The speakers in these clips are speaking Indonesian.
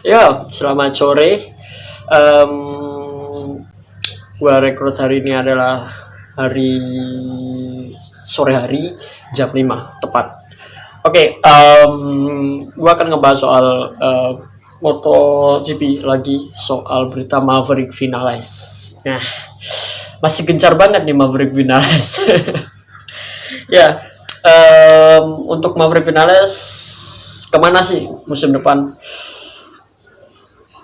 Ya, selamat sore. Em, gua rekrut hari ini adalah hari sore hari jam 5 tepat. Oke, gua akan ngebahas soal MotoGP lagi, soal berita Maverick Vinales. Nah, masih gencar banget nih Maverick Vinales. Ya, untuk Maverick Vinales kemana sih musim depan?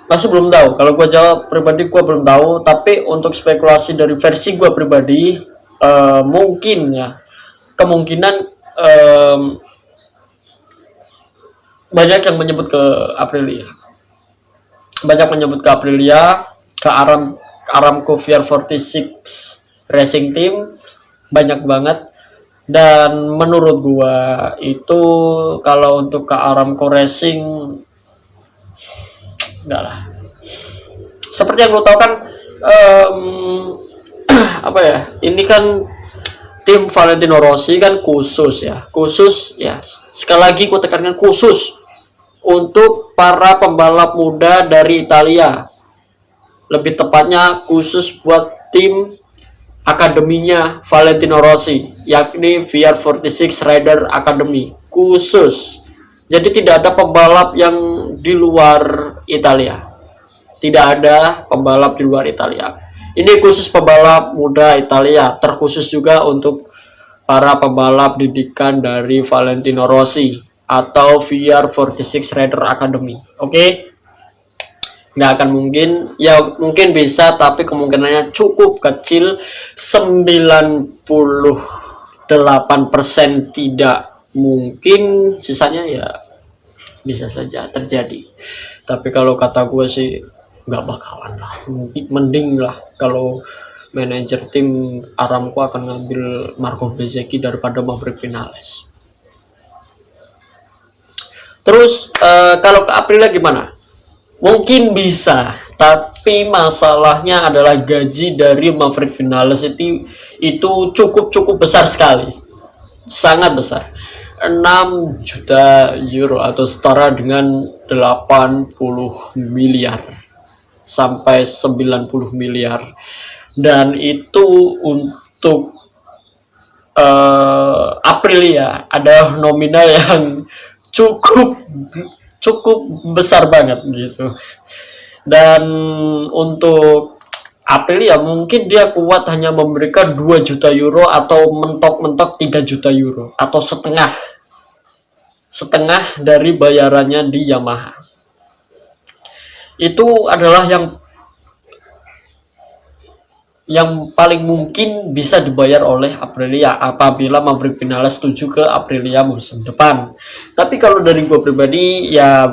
Masih belum tahu. Kalau gue jawab pribadi gue belum tahu. Tapi untuk spekulasi dari versi gue pribadi, mungkin ya kemungkinan banyak yang menyebut ke Aprilia. Banyak menyebut ke Aprilia, ke Aramco VR46 Racing Team, banyak banget. Dan menurut gue itu kalau untuk ke Aramco Racing enggak lah. Seperti yang lo tahu kan, apa ya, ini kan tim Valentino Rossi kan khusus ya, sekali lagi ku tekankan khusus untuk para pembalap muda dari Italia, lebih tepatnya khusus buat tim akademinya Valentino Rossi, yakni VR46 Rider Academy, khusus. Jadi tidak ada pembalap yang di luar Italia, tidak ada pembalap di luar Italia. Ini khusus pembalap muda Italia, terkhusus juga untuk para pembalap didikan dari Valentino Rossi atau VR46 Rider Academy. Oke, nggak akan mungkin, ya mungkin bisa, tapi kemungkinannya cukup kecil, 98% tidak mungkin, sisanya ya bisa saja terjadi. Tapi kalau kata gue sih nggak bakalan lah, mending lah kalau manajer tim Aramco akan ngambil Marco Bezzecchi daripada Maverick Vinales. Terus kalau ke Aprilia gimana? Mungkin bisa, tapi masalahnya adalah gaji dari Maverick Vinales itu cukup besar sekali, sangat besar. 6 juta euro atau setara dengan 80 miliar sampai 90 miliar. Dan itu untuk Aprilia ada nominal yang cukup cukup besar banget gitu. Dan untuk Aprilia mungkin dia kuat hanya memberikan 2 juta euro atau mentok-mentok 3 juta euro atau setengah dari bayarannya di Yamaha. Itu adalah yang paling mungkin bisa dibayar oleh Aprilia apabila Maverick Vinales setuju ke Aprilia musim depan. Tapi kalau dari gue pribadi ya,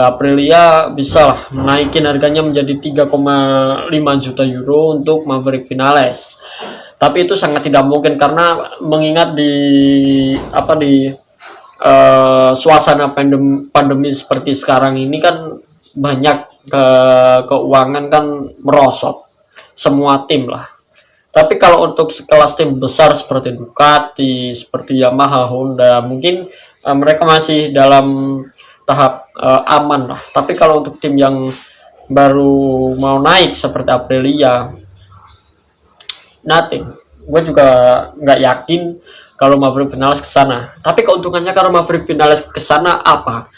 Aprilia bisa lah menaikin harganya menjadi 3,5 juta euro untuk Maverick Vinales. Tapi itu sangat tidak mungkin karena mengingat di suasana pandemi seperti sekarang ini kan banyak keuangan kan merosot semua tim lah. Tapi kalau untuk sekelas tim besar seperti Ducati, seperti Yamaha, Honda, mungkin mereka masih dalam tahap aman lah. Tapi kalau untuk tim yang baru mau naik seperti Aprilia, nothing. Gue juga nggak yakin kalau Maverick Vinales ke sana. Tapi keuntungannya kalau Maverick Vinales ke sana apa?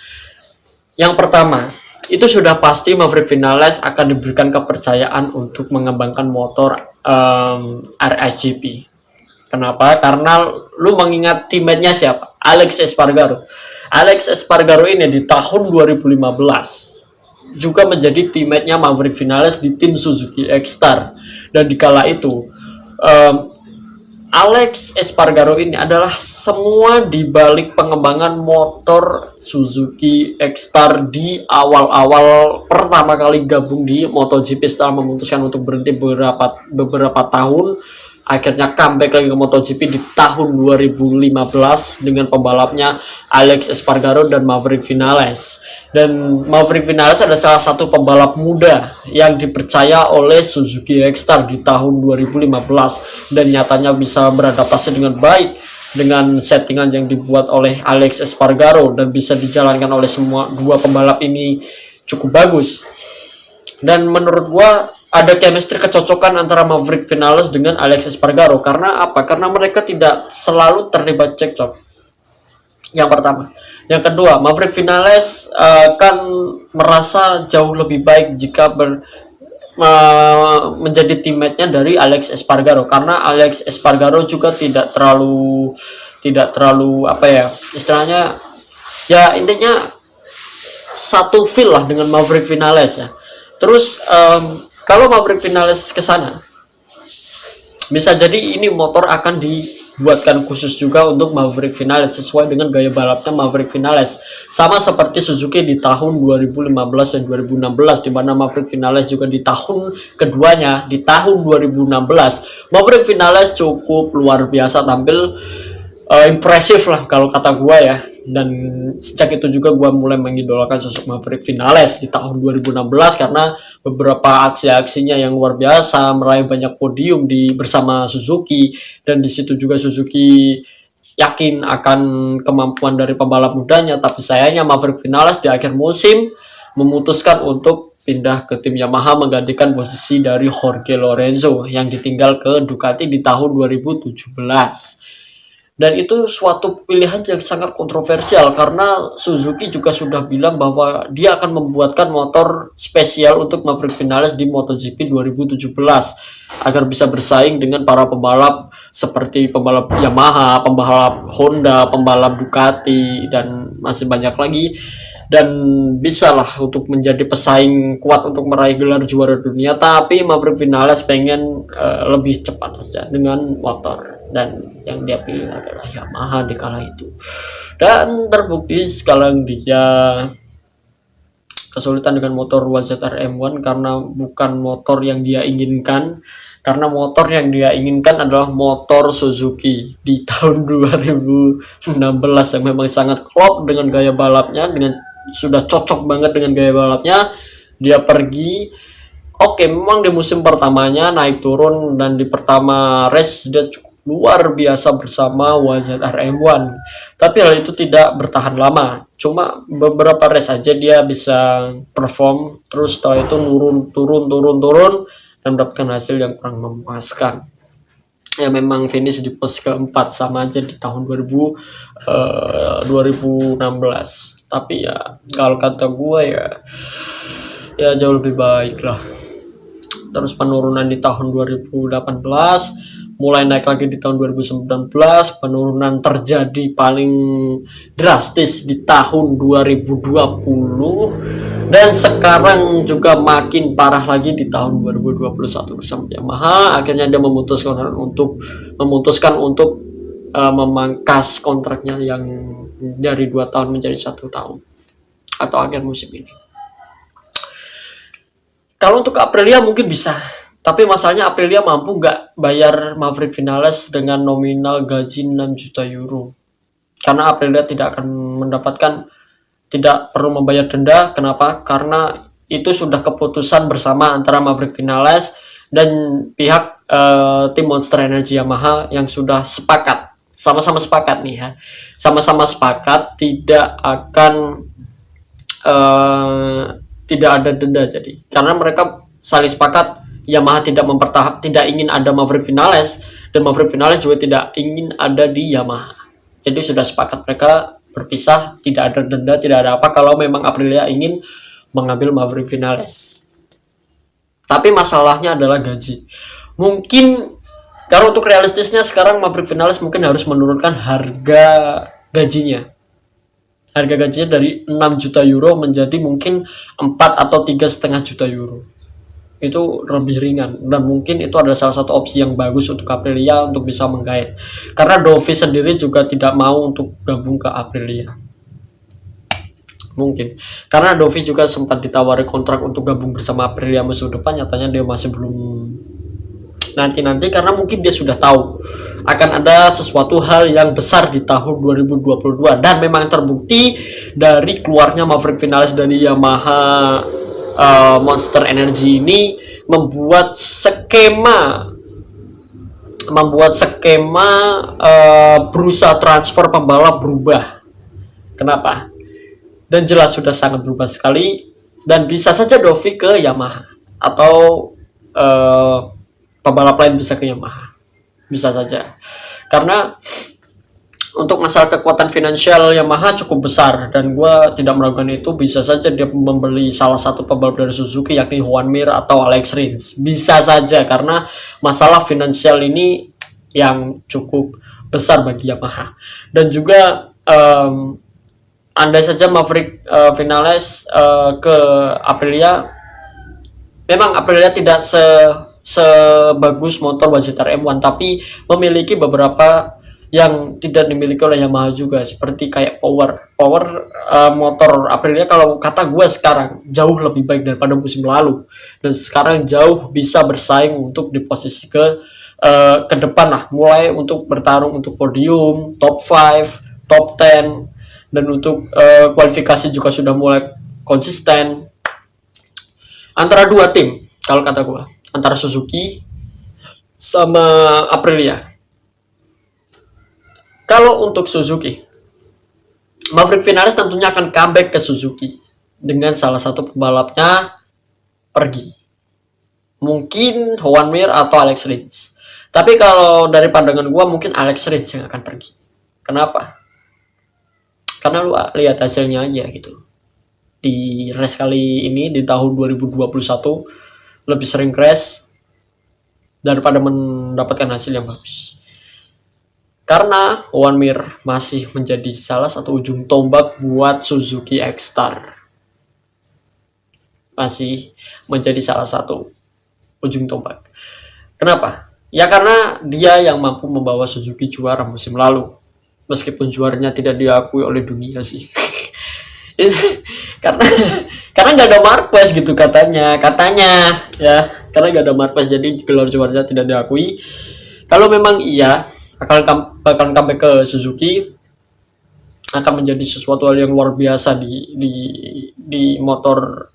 Yang pertama, itu sudah pasti Maverick Vinales akan diberikan kepercayaan untuk mengembangkan motor RSGP. Kenapa? Karena lu mengingat teammate-nya siapa? Alex Espargaro. Alex Espargaro ini di tahun 2015 juga menjadi teammate-nya Maverick Vinales di tim Suzuki X-Star. Dan di kala itu Alex Espargaro ini adalah semua di balik pengembangan motor Suzuki X-Star di awal-awal pertama kali gabung di MotoGP setelah memutuskan untuk berhenti beberapa tahun. Akhirnya comeback lagi ke MotoGP di tahun 2015 dengan pembalapnya Alex Espargaro dan Maverick Vinales. Dan Maverick Vinales adalah salah satu pembalap muda yang dipercaya oleh Suzuki X-Star di tahun 2015 dan nyatanya bisa beradaptasi dengan baik dengan settingan yang dibuat oleh Alex Espargaro dan bisa dijalankan oleh semua dua pembalap ini cukup bagus. Dan menurut gua ada chemistry kecocokan antara Maverick Vinales dengan Alex Espargaro. Karena apa? Karena mereka tidak selalu terlibat cekcok. Yang pertama. Yang kedua, Maverick Vinales kan merasa jauh lebih baik jika menjadi teammate-nya dari Alex Espargaro, karena Alex Espargaro juga tidak terlalu apa ya, istilahnya ya intinya satu feel lah dengan Maverick Vinales ya. Terus kalau Maverick Vinales ke sana, bisa jadi ini motor akan dibuatkan khusus juga untuk Maverick Vinales sesuai dengan gaya balapnya Maverick Vinales. Sama seperti Suzuki di tahun 2015 dan 2016, di mana Maverick Vinales juga di tahun keduanya di tahun 2016. Maverick Vinales cukup luar biasa tampil, impresif lah kalau kata gua ya. Dan sejak itu juga gue mulai mengidolakan sosok Maverick Vinales di tahun 2016 karena beberapa aksi-aksinya yang luar biasa, meraih banyak podium bersama Suzuki, dan di situ juga Suzuki yakin akan kemampuan dari pembalap mudanya. Tapi sayangnya Maverick Vinales di akhir musim memutuskan untuk pindah ke tim Yamaha menggantikan posisi dari Jorge Lorenzo yang ditinggal ke Ducati di tahun 2017. Dan itu suatu pilihan yang sangat kontroversial karena Suzuki juga sudah bilang bahwa dia akan membuatkan motor spesial untuk Maverick Vinales di MotoGP 2017 agar bisa bersaing dengan para pembalap seperti pembalap Yamaha, pembalap Honda, pembalap Ducati, dan masih banyak lagi, dan bisalah untuk menjadi pesaing kuat untuk meraih gelar juara dunia. Tapi Maverick Vinales pengen lebih cepat saja dengan motor, dan yang dia pilih adalah Yamaha di kala itu. Dan terbukti sekarang dia kesulitan dengan motor WZR M1 karena bukan motor yang dia inginkan. Karena motor yang dia inginkan adalah motor Suzuki di tahun 2016 yang memang sangat klop dengan gaya balapnya, dengan sudah cocok banget dengan gaya balapnya. Dia pergi, oke, memang di musim pertamanya naik turun, dan di pertama race dia cukup luar biasa bersama WZR M1. Tapi hal itu tidak bertahan lama. Cuma beberapa race aja dia bisa perform, terus setelah itu turun dan mendapatkan hasil yang kurang memuaskan. Ya memang finish di pos keempat, sama aja di tahun 2016. Tapi ya kalau kata gue ya jauh lebih baik lah. Terus penurunan di tahun 2018, mulai naik lagi di tahun 2019, penurunan terjadi paling drastis di tahun 2020, dan sekarang juga makin parah lagi di tahun 2021 bersama Yamaha. Akhirnya dia memutuskan untuk memangkas kontraknya yang dari 2 tahun menjadi 1 tahun atau akhir musim ini. Kalau untuk Aprilia mungkin bisa, tapi masalahnya Aprilia mampu nggak bayar Maverick Vinales dengan nominal gaji 6 juta euro. Karena Aprilia tidak perlu membayar denda. Kenapa? Karena itu sudah keputusan bersama antara Maverick Vinales dan pihak tim Monster Energy Yamaha yang sudah sepakat. Sama-sama sepakat nih ya. Sama-sama sepakat tidak ada denda. Jadi karena mereka saling sepakat, Yamaha tidak ingin ada Maverick Vinales, dan Maverick Vinales juga tidak ingin ada di Yamaha. Jadi sudah sepakat mereka berpisah, tidak ada denda, tidak ada apa kalau memang Aprilia ingin mengambil Maverick Vinales. Tapi masalahnya adalah gaji. Mungkin kalau untuk realistisnya sekarang Maverick Vinales mungkin harus menurunkan harga gajinya. Harga gajinya dari 6 juta euro menjadi mungkin 4 atau 3,5 juta euro. Itu lebih ringan, dan mungkin itu adalah salah satu opsi yang bagus untuk Aprilia untuk bisa menggait, karena Dovi sendiri juga tidak mau untuk gabung ke Aprilia. Mungkin karena Dovi juga sempat ditawari kontrak untuk gabung bersama Aprilia musim depan, nyatanya dia masih belum nanti karena mungkin dia sudah tahu akan ada sesuatu hal yang besar di tahun 2022, dan memang terbukti dari keluarnya Maverick Vinales dari Yamaha Monster Energy ini membuat skema berusaha transfer pembalap berubah. Kenapa? Dan jelas sudah sangat berubah sekali. dan bisa saja Dovi ke Yamaha atau eh, pembalap lain bisa ke Yamaha, bisa saja karena untuk masalah kekuatan finansial Yamaha cukup besar dan gue tidak meragukan itu. Bisa saja dia membeli salah satu pembalap dari Suzuki yakni Juan Mir atau Alex Rins, bisa saja karena masalah finansial ini yang cukup besar bagi Yamaha. Dan juga andai saja Maverick Vinales ke Aprilia, memang Aprilia tidak sebagus motor Wazir M1 tapi memiliki beberapa yang tidak dimiliki oleh Yamaha juga, seperti kayak power motor Aprilia kalau kata gue sekarang jauh lebih baik daripada musim lalu, dan sekarang jauh bisa bersaing untuk di posisi ke depan lah, mulai untuk bertarung untuk podium, top 5, top 10, dan untuk kualifikasi juga sudah mulai konsisten antara dua tim kalau kata gue, antara Suzuki sama Aprilia. Kalau untuk Suzuki, Maverick Vinales tentunya akan comeback ke Suzuki dengan salah satu pembalapnya pergi. Mungkin Juan Mir atau Alex Rins. Tapi kalau dari pandangan gue mungkin Alex Rins yang akan pergi. Kenapa? Karena lu lihat hasilnya aja gitu. Di race kali ini di tahun 2021 lebih sering crash daripada mendapatkan hasil yang bagus. Karena Juan Mir masih menjadi salah satu ujung tombak buat Suzuki X-Star. Masih menjadi salah satu ujung tombak. Kenapa? Ya karena dia yang mampu membawa Suzuki juara musim lalu. Meskipun juaranya tidak diakui oleh dunia sih. karena nggak ada Marquez gitu katanya ya, karena nggak ada Marquez jadi gelar juaranya tidak diakui. Kalau memang iya bakal comeback ke Suzuki, akan menjadi sesuatu hal yang luar biasa di motor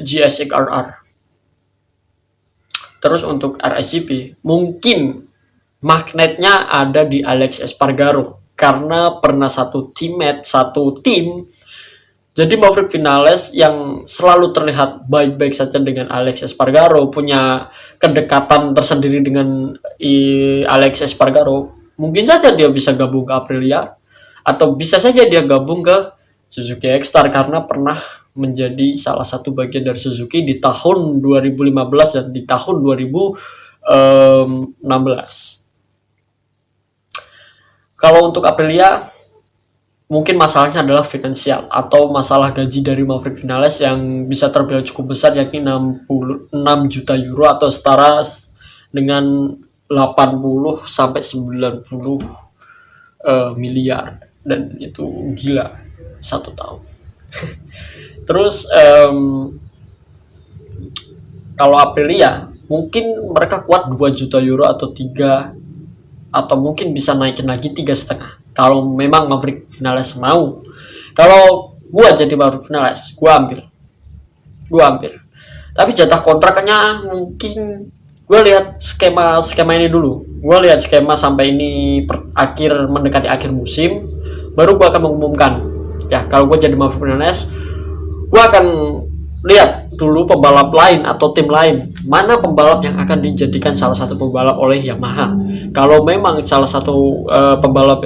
GSX RR. Terus untuk RSGP mungkin magnetnya ada di Alex Espargaro karena pernah satu tim. Jadi Maverick Vinales yang selalu terlihat baik-baik saja dengan Alex Espargaro, punya kedekatan tersendiri dengan Alex Espargaro, mungkin saja dia bisa gabung ke Aprilia atau bisa saja dia gabung ke Suzuki X-Star karena pernah menjadi salah satu bagian dari Suzuki di tahun 2015 dan di tahun 2016. Kalau untuk Aprilia mungkin masalahnya adalah finansial atau masalah gaji dari Maverick Vinales yang bisa terbilang cukup besar, yakni 66 juta euro atau setara dengan 80 sampai 90 miliar, dan itu gila satu tahun. Terus kalau Aprilia mungkin mereka kuat 2 juta euro atau 3, atau mungkin bisa naikin lagi 3,5 kalau memang Maverick Vinales mau. Kalau gua jadi Maverick Vinales, gua ambil. Tapi jatah kontraknya mungkin gua lihat skema ini dulu. Gua lihat skema sampai ini mendekati akhir musim, baru gua akan mengumumkan. Ya, kalau gua jadi Maverick Vinales, gua akan lihat dulu pembalap lain atau tim lain, mana pembalap yang akan dijadikan salah satu pembalap oleh Yamaha. Kalau memang salah satu pembalap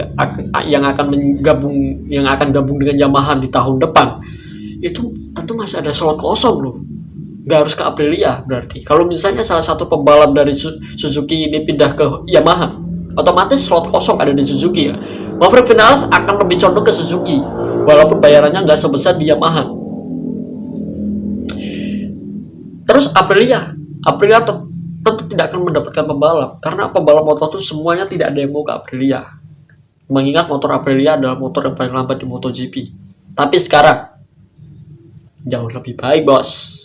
yang akan gabung dengan Yamaha di tahun depan, itu tentu masih ada slot kosong loh. Gak harus ke Aprilia berarti. Kalau misalnya salah satu pembalap dari Suzuki ini pindah ke Yamaha, otomatis slot kosong ada di Suzuki ya. Maverick Vinales akan lebih condong ke Suzuki, walaupun bayarannya nggak sebesar di Yamaha. Terus Aprilia tentu tidak akan mendapatkan pembalap karena pembalap motor itu semuanya tidak ada yang mau ke Aprilia. Mengingat motor Aprilia adalah motor yang paling lambat di MotoGP. Tapi sekarang jauh lebih baik, bos.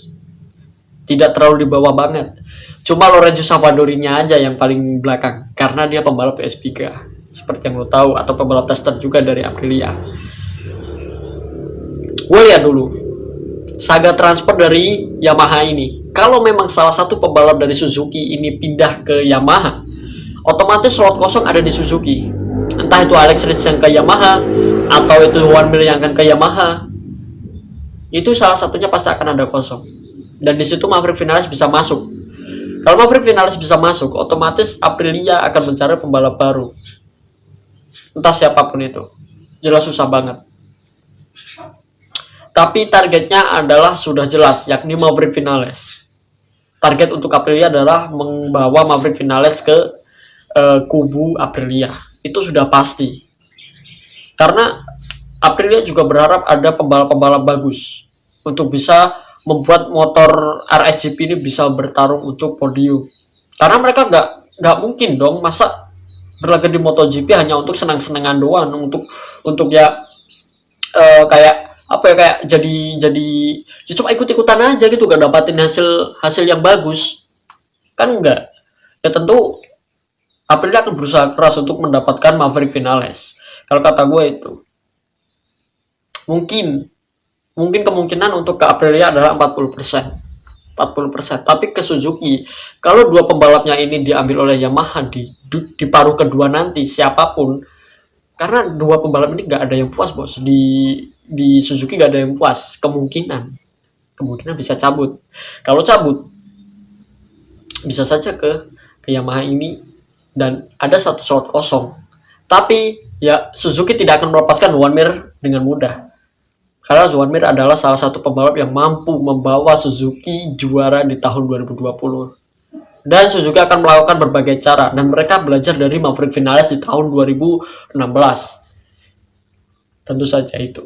Tidak terlalu di bawah banget. Cuma Lorenzo Savadori-nya aja yang paling belakang karena dia pembalap PS3 seperti yang lo tahu, atau pembalap tester juga dari Aprilia. Gue lihat dulu saga transfer dari Yamaha ini. Kalau memang salah satu pembalap dari Suzuki ini pindah ke Yamaha, otomatis slot kosong ada di Suzuki. Entah itu Alex Rins yang ke Yamaha atau itu Juan Mir yang akan ke Yamaha. itu salah satunya pasti akan ada kosong. Dan di situ Maverick Vinales bisa masuk. Kalau Maverick Vinales bisa masuk, otomatis Aprilia akan mencari pembalap baru. Entah siapapun itu. Jelas susah banget. Tapi targetnya adalah sudah jelas, yakni Maverick Vinales. Target untuk Aprilia adalah membawa Maverick Vinales ke kubu Aprilia. Itu sudah pasti. Karena Aprilia juga berharap ada pembalap-pembalap bagus untuk bisa membuat motor RSGP ini bisa bertarung untuk podium. Karena mereka nggak mungkin dong masa berlaga di MotoGP hanya untuk senang-senangan doang, untuk ya kayak apa ya, kayak jadi ya cuma ikut-ikutan aja gitu, gak dapatin hasil yang bagus kan. Enggak, ya tentu Aprilia akan berusaha keras untuk mendapatkan Maverick Vinales. Kalau kata gue itu mungkin kemungkinan untuk ke Aprilia adalah 40%. Tapi ke Suzuki, kalau dua pembalapnya ini diambil oleh Yamaha di paruh kedua nanti, siapapun, karena dua pembalap ini gak ada yang puas bos, di Suzuki gak ada yang puas, kemungkinan bisa cabut. Kalau cabut bisa saja ke Yamaha ini dan ada satu slot kosong. Tapi ya Suzuki tidak akan melepaskan Joan Mir dengan mudah. Karena Joan Mir adalah salah satu pembalap yang mampu membawa Suzuki juara di tahun 2020. Dan Suzuki akan melakukan berbagai cara, dan mereka belajar dari Maverick Vinales di tahun 2016. Tentu saja itu.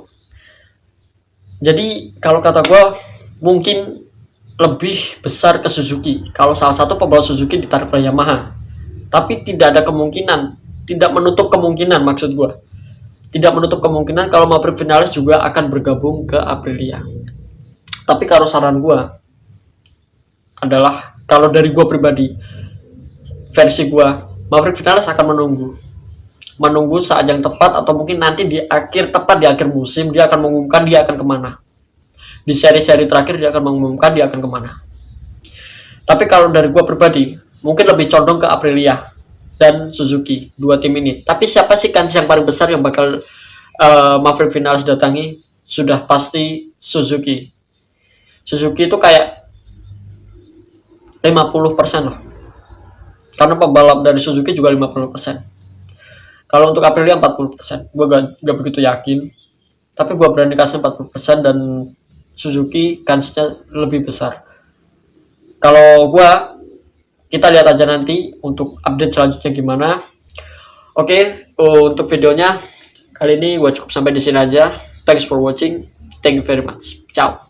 Jadi kalau kata gue, mungkin lebih besar ke Suzuki kalau salah satu pembalap Suzuki ditarik oleh Yamaha. Tapi tidak ada kemungkinan, tidak menutup kemungkinan, maksud gue, tidak menutup kemungkinan kalau Maverick Vinales juga akan bergabung ke Aprilia. Tapi kalau saran gue adalah, kalau dari gue pribadi, versi gue, Maverick Vinales akan menunggu saat yang tepat, atau mungkin nanti di akhir musim dia akan mengumumkan dia akan kemana. Di seri-seri terakhir dia akan mengumumkan dia akan kemana. Tapi kalau dari gue pribadi, mungkin lebih condong ke Aprilia dan Suzuki, dua tim ini. Tapi siapa sih kans yang paling besar yang bakal Maverick Vinales datangi? Sudah pasti Suzuki. Suzuki itu kayak 50% loh. Karena pembalap dari Suzuki juga 50%. Kalau untuk Aprilia 40%. Gue gak begitu yakin. Tapi gue berani kasih 40%, dan Suzuki kansnya lebih besar. Kalau gue, kita lihat aja nanti untuk update selanjutnya gimana. Oke, untuk videonya kali ini gue cukup sampai di sini aja. Thanks for watching. Thank you very much. Ciao.